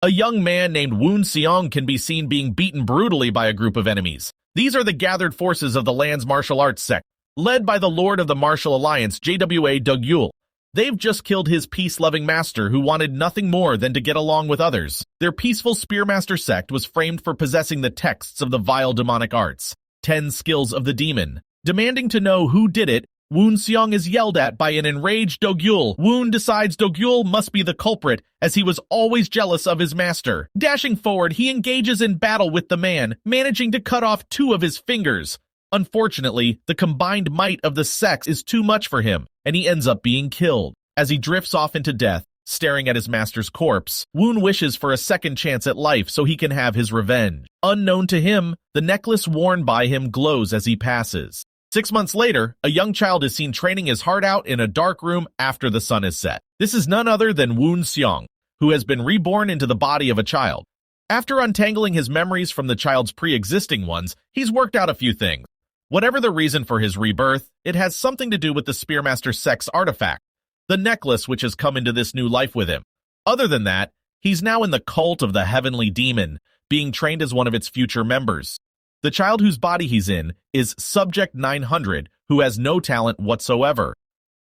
A young man named Woon Seong can be seen being beaten brutally by a group of enemies. These are the gathered forces of the land's martial arts sect, led by the Lord of the Martial Alliance, Jwa Do-Gyul. They've just killed his peace-loving master who wanted nothing more than to get along with others. Their peaceful Spear Master Sect was framed for possessing the texts of the vile demonic arts, 10 skills of the demon. Demanding to know who did it, Woon Seong is yelled at by an enraged Do-Gyul. Woon decides Do-Gyul must be the culprit, as he was always jealous of his master. Dashing forward, he engages in battle with the man, managing to cut off 2 of his fingers. Unfortunately, the combined might of the sects is too much for him, and he ends up being killed. As he drifts off into death, staring at his master's corpse, Woon wishes for a second chance at life so he can have his revenge. Unknown to him, the necklace worn by him glows as he passes. 6 months later, a young child is seen training his heart out in a dark room after the sun is set. This is none other than Woon Seong, who has been reborn into the body of a child. After untangling his memories from the child's pre-existing ones, he's worked out a few things. Whatever the reason for his rebirth, it has something to do with the Spear Master Sect's artifact, the necklace which has come into this new life with him. Other than that, he's now in the cult of the Heavenly Demon, being trained as one of its future members. The child whose body he's in is Subject 900, who has no talent whatsoever.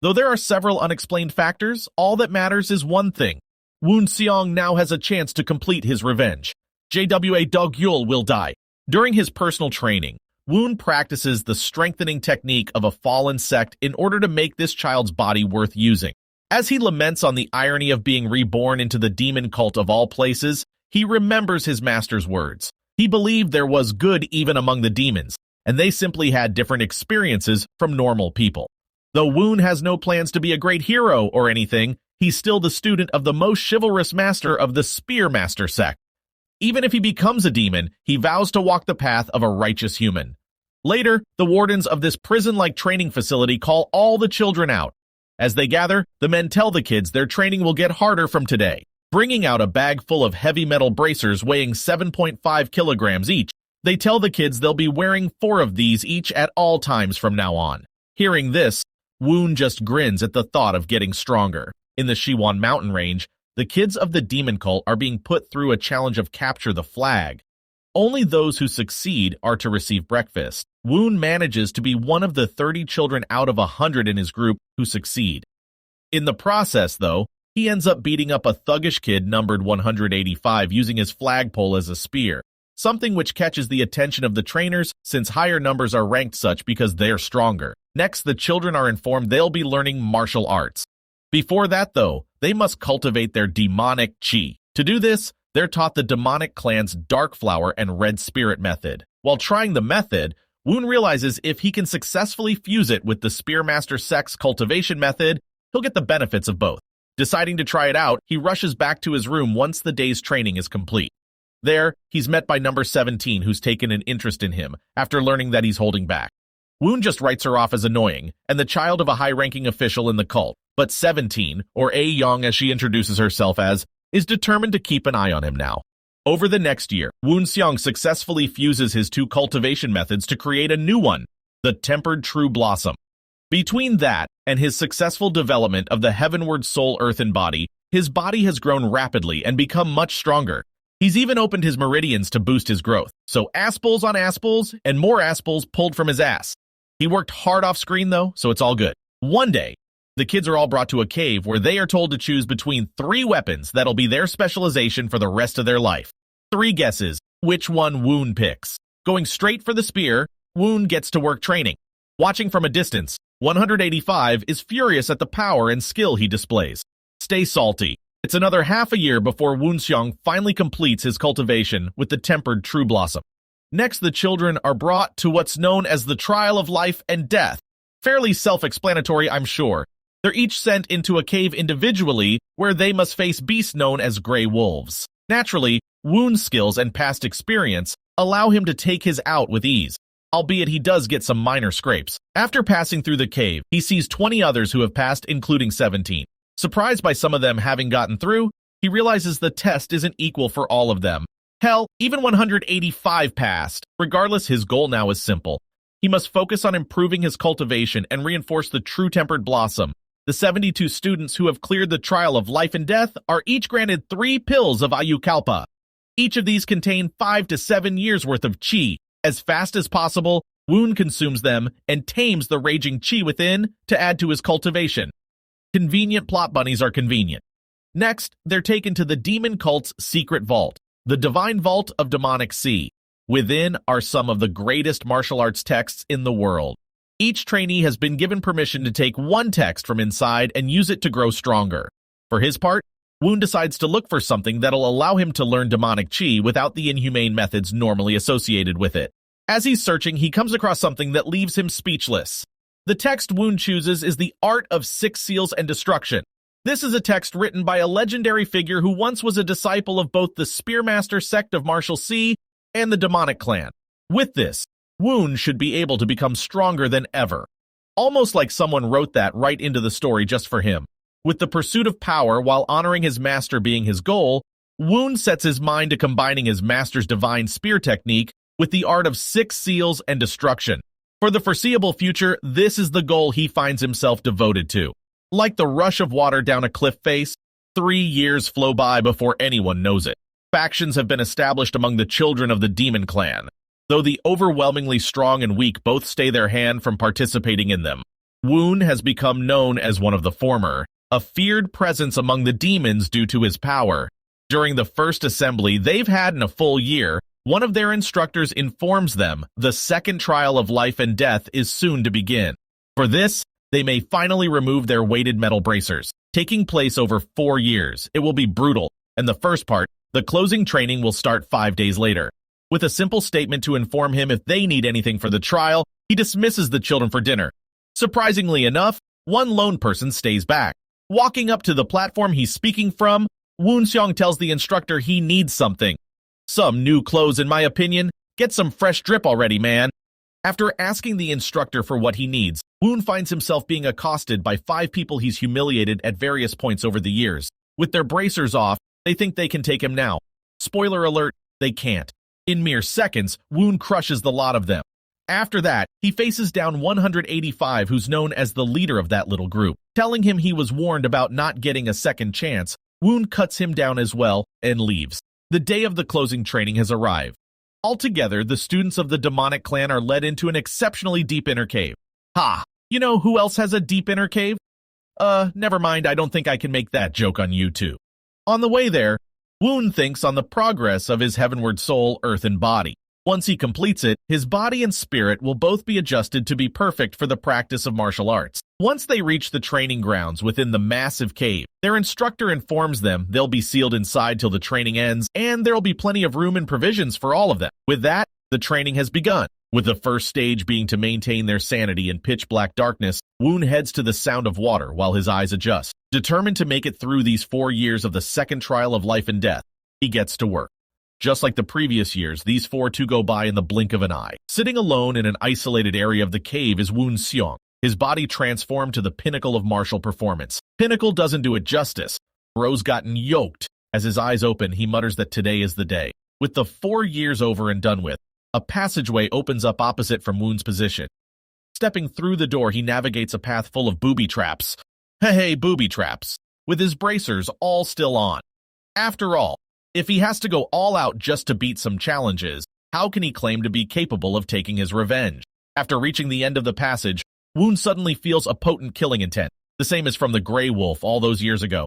Though there are several unexplained factors, all that matters is one thing. Woon Seong now has a chance to complete his revenge. Jwa Do-Gyul will die. During his personal training, Woon practices the strengthening technique of a fallen sect in order to make this child's body worth using. As he laments on the irony of being reborn into the demon cult of all places, he remembers his master's words. He believed there was good even among the demons, and they simply had different experiences from normal people. Though Woon has no plans to be a great hero or anything, he's still the student of the most chivalrous master of the Spear Master Sect. Even if he becomes a demon, he vows to walk the path of a righteous human. Later, the wardens of this prison-like training facility call all the children out. As they gather, the men tell the kids their training will get harder from today. Bringing out a bag full of heavy metal bracers weighing 7.5 kilograms each, they tell the kids they'll be wearing 4 of these each at all times from now on. Hearing this, Woon just grins at the thought of getting stronger. In the Siwon mountain range, the kids of the demon cult are being put through a challenge of capture the flag. Only those who succeed are to receive breakfast. Woon manages to be one of the 30 children out of 100 in his group who succeed. In the process, though, he ends up beating up a thuggish kid numbered 185 using his flagpole as a spear, something which catches the attention of the trainers since higher numbers are ranked such because they're stronger. Next, the children are informed they'll be learning martial arts. Before that, though, they must cultivate their demonic chi. To do this, they're taught the demonic clan's Dark Flower and Red Spirit method. While trying the method, Woon realizes if he can successfully fuse it with the Spear Master Sect's cultivation method, he'll get the benefits of both. Deciding to try it out, he rushes back to his room once the day's training is complete. There, he's met by number 17, who's taken an interest in him after learning that he's holding back. Woon just writes her off as annoying and the child of a high-ranking official in the cult, but 17, or A Young as she introduces herself as, is determined to keep an eye on him now. Over the next year, Woon Seong successfully fuses his 2 cultivation methods to create a new one, the Tempered True Blossom. Between that and his successful development of the Heavenward Soul Earthen Body, his body has grown rapidly and become much stronger. He's even opened his meridians to boost his growth, so aspulls on aspulls and more aspulls pulled from his ass. He worked hard off screen though, so it's all good. One day, the kids are all brought to a cave where they are told to choose between 3 weapons that'll be their specialization for the rest of their life. 3 guesses, which one Woon picks. Going straight for the spear, Woon gets to work training. Watching from a distance, 185 is furious at the power and skill he displays. Stay salty. It's another half a year before Woon Seong finally completes his cultivation with the Tempered True Blossom. Next, the children are brought to what's known as the Trial of Life and Death. Fairly self-explanatory, I'm sure. They're each sent into a cave individually where they must face beasts known as Grey Wolves. Naturally, Woon's skills and past experience allow him to take his out with ease, albeit he does get some minor scrapes. After passing through the cave, he sees 20 others who have passed, including 17. Surprised by some of them having gotten through, he realizes the test isn't equal for all of them. Hell, even 185 passed. Regardless, his goal now is simple. He must focus on improving his cultivation and reinforce the true tempered blossom. The 72 students who have cleared the trial of life and death are each granted 3 pills of Ayukalpa. Each of these contain 5 to 7 years worth of chi. As fast as possible, Woon consumes them and tames the raging chi within to add to his cultivation. Convenient plot bunnies are convenient. Next, they're taken to the demon cult's secret vault, the Divine Vault of Demonic Sea. Within are some of the greatest martial arts texts in the world. Each trainee has been given permission to take one text from inside and use it to grow stronger. For his part, Woon decides to look for something that'll allow him to learn demonic chi without the inhumane methods normally associated with it. As he's searching, he comes across something that leaves him speechless. The text Woon chooses is The Art of Six Seals and Destruction. This is a text written by a legendary figure who once was a disciple of both the Spear Master Sect of Martial Sea and the Demonic Clan. With this, Woon should be able to become stronger than ever. Almost like someone wrote that right into the story just for him. With the pursuit of power while honoring his master being his goal, Woon sets his mind to combining his master's divine spear technique with the art of six seals and destruction. For the foreseeable future, this is the goal he finds himself devoted to. Like the rush of water down a cliff face, 3 years flow by before anyone knows it. Factions have been established among the children of the Demon Clan, though the overwhelmingly strong and weak both stay their hand from participating in them. Woon has become known as one of the former, a feared presence among the demons due to his power. During the first assembly they've had in a full year, one of their instructors informs them the second trial of life and death is soon to begin. For this, they may finally remove their weighted metal bracers. Taking place over 4 years, it will be brutal, and the first part, the closing training, will start 5 days later. With a simple statement to inform him if they need anything for the trial, he dismisses the children for dinner. Surprisingly enough, one lone person stays back. Walking up to the platform he's speaking from, Woon Seong tells the instructor he needs something. Some new clothes, in my opinion. Get some fresh drip already, man. After asking the instructor for what he needs, Woon finds himself being accosted by 5 people he's humiliated at various points over the years. With their bracers off, they think they can take him now. Spoiler alert, they can't. In mere seconds, Woon crushes the lot of them. After that, he faces down 185, who's known as the leader of that little group. Telling him he was warned about not getting a second chance, Woon cuts him down as well and leaves. The day of the closing training has arrived. Altogether, the students of the demonic clan are led into an exceptionally deep inner cave. Ha! You know who else has a deep inner cave? Never mind, I don't think I can make that joke on YouTube. On the way there, Woon thinks on the progress of his heavenward soul, earth, and body. Once he completes it, his body and spirit will both be adjusted to be perfect for the practice of martial arts. Once they reach the training grounds within the massive cave, their instructor informs them they'll be sealed inside till the training ends, and there'll be plenty of room and provisions for all of them. With that, the training has begun. With the first stage being to maintain their sanity in pitch-black darkness, Woon heads to the sound of water while his eyes adjust. Determined to make it through these 4 years of the second trial of life and death, he gets to work. Just like the previous years, these 4 too go by in the blink of an eye. Sitting alone in an isolated area of the cave is Woon Seong, his body transformed to the pinnacle of martial performance. Pinnacle doesn't do it justice. Bro's gotten yoked. As his eyes open, he mutters that today is the day. With the 4 years over and done with, a passageway opens up opposite from Woon's position. Stepping through the door, he navigates a path full of booby traps. Hey, booby traps. With his bracers all still on. After all, if he has to go all out just to beat some challenges, how can he claim to be capable of taking his revenge? After reaching the end of the passage, Woon suddenly feels a potent killing intent, the same as from the Grey Wolf all those years ago.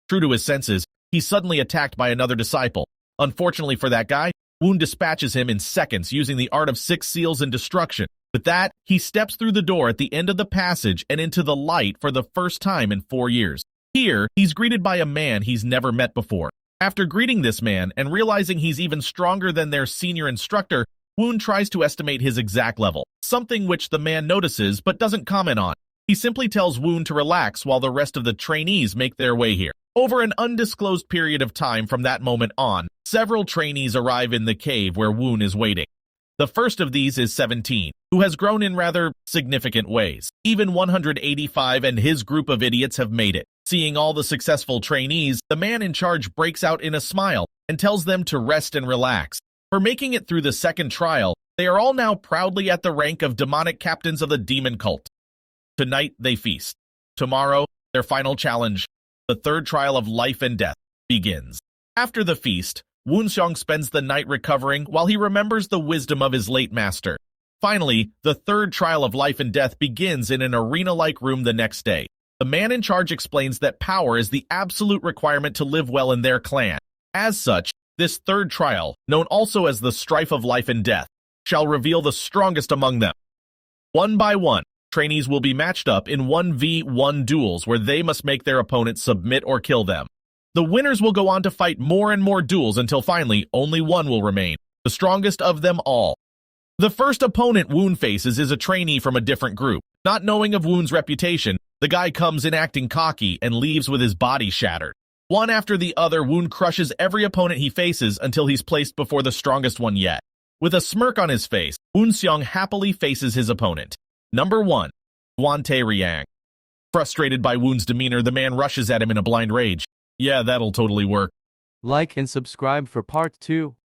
True to his senses, he's suddenly attacked by another disciple. Unfortunately for that guy, Woon dispatches him in seconds using the art of six seals and destruction. With that, he steps through the door at the end of the passage and into the light for the first time in 4 years. Here, he's greeted by a man he's never met before. After greeting this man and realizing he's even stronger than their senior instructor, Woon tries to estimate his exact level, something which the man notices but doesn't comment on. He simply tells Woon to relax while the rest of the trainees make their way here. Over an undisclosed period of time from that moment on, several trainees arrive in the cave where Woon is waiting. The first of these is 17, who has grown in rather significant ways. Even 185 and his group of idiots have made it. Seeing all the successful trainees, the man in charge breaks out in a smile and tells them to rest and relax. For making it through the second trial, they are all now proudly at the rank of demonic captains of the demon cult. Tonight they feast. Tomorrow, Their final challenge, the third trial of life and death, begins. After the feast, Woon Seong spends the night recovering while he remembers the wisdom of his late master. Finally, the third trial of life and death begins in an arena-like room the next day. The man in charge explains that power is the absolute requirement to live well in their clan. As such, this third trial, known also as the strife of life and death, shall reveal the strongest among them. One by one, trainees will be matched up in 1v1 duels where they must make their opponents submit or kill them. The winners will go on to fight more and more duels until finally only one will remain, the strongest of them all. The first opponent Woon faces is a trainee from a different group. Not knowing of Woon's reputation, the guy comes in acting cocky and leaves with his body shattered. One after the other, Woon crushes every opponent he faces until he's placed before the strongest one yet. With a smirk on his face, Woon Seong happily faces his opponent. Number 1. Hwan Tae-ryang. Frustrated by Woon's demeanor, the man rushes at him in a blind rage. Yeah, that'll totally work. Like and subscribe for part 2.